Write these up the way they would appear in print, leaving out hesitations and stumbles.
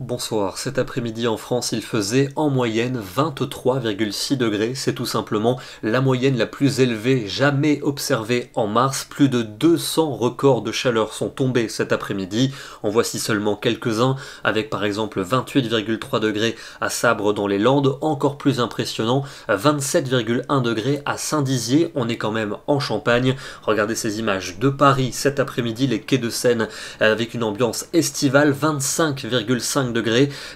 bonsoir. Cet après-midi en France, il faisait en moyenne 23,6 degrés. C'est tout simplement la moyenne la plus élevée jamais observée en mars. Plus de 200 records de chaleur sont tombés cet après-midi. En voici seulement quelques-uns, avec par exemple 28,3 degrés à Sabre dans les Landes, encore plus impressionnant, 27,1 degrés à Saint-Dizier. On est quand même en Champagne. Regardez ces images de Paris cet après-midi, les quais de Seine avec une ambiance estivale, 25,5 degrés.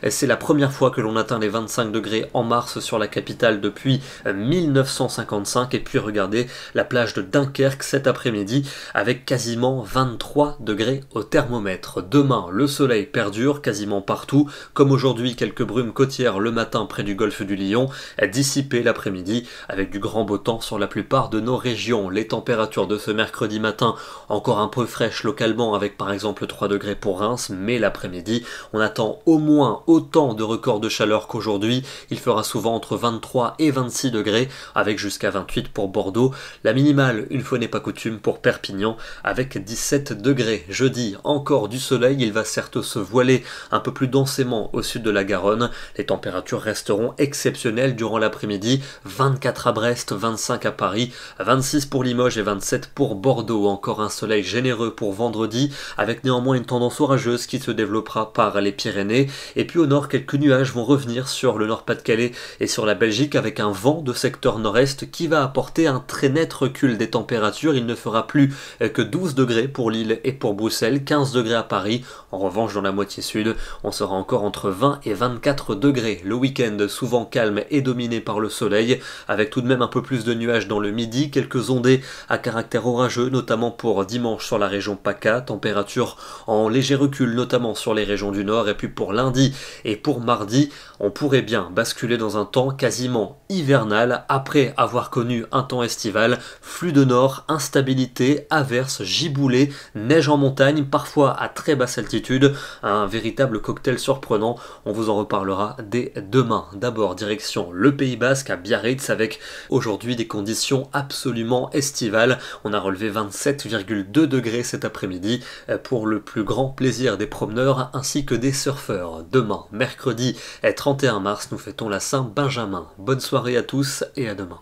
C'est la première fois que l'on atteint les 25 degrés en mars sur la capitale depuis 1955. Et puis regardez la plage de Dunkerque cet après-midi avec quasiment 23 degrés au thermomètre. Demain, le soleil perdure quasiment partout. Comme aujourd'hui, quelques brumes côtières le matin près du golfe du Lion, dissipées l'après-midi avec du grand beau temps sur la plupart de nos régions. Les températures de ce mercredi matin encore un peu fraîches localement avec par exemple 3 degrés pour Reims, mais l'après-midi, on attend au moins autant de records de chaleur qu'aujourd'hui. Il fera souvent entre 23 et 26 degrés, avec jusqu'à 28 pour Bordeaux. La minimale, une fois n'est pas coutume, pour Perpignan, avec 17 degrés. Jeudi, encore du soleil, il va certes se voiler un peu plus densément au sud de la Garonne. Les températures resteront exceptionnelles durant l'après-midi. 24 à Brest, 25 à Paris, 26 pour Limoges et 27 pour Bordeaux. Encore un soleil généreux pour vendredi, avec néanmoins une tendance orageuse qui se développera par les Pyrénées. Et puis au nord, quelques nuages vont revenir sur le Nord-Pas-de-Calais et sur la Belgique avec un vent de secteur nord-est qui va apporter un très net recul des températures. Il ne fera plus que 12 degrés pour Lille et pour Bruxelles, 15 degrés à Paris. En revanche, dans la moitié sud, on sera encore entre 20 et 24 degrés. Le week-end souvent calme et dominé par le soleil, avec tout de même un peu plus de nuages dans le midi, quelques ondées à caractère orageux, notamment pour dimanche sur la région PACA, température en léger recul notamment sur les régions du nord. Et puis pour lundi et pour mardi, on pourrait bien basculer dans un temps quasiment hivernal après avoir connu un temps estival. Flux de nord, instabilité, averses, giboulées, neige en montagne, parfois à très basse altitude. Un véritable cocktail surprenant. On vous en reparlera dès demain. D'abord direction le Pays Basque à Biarritz avec aujourd'hui des conditions absolument estivales. On a relevé 27,2 degrés cet après-midi pour le plus grand plaisir des promeneurs ainsi que des surfeurs. Demain, mercredi 31 mars, nous fêtons la Saint-Benjamin. Bonne soirée à tous et à demain.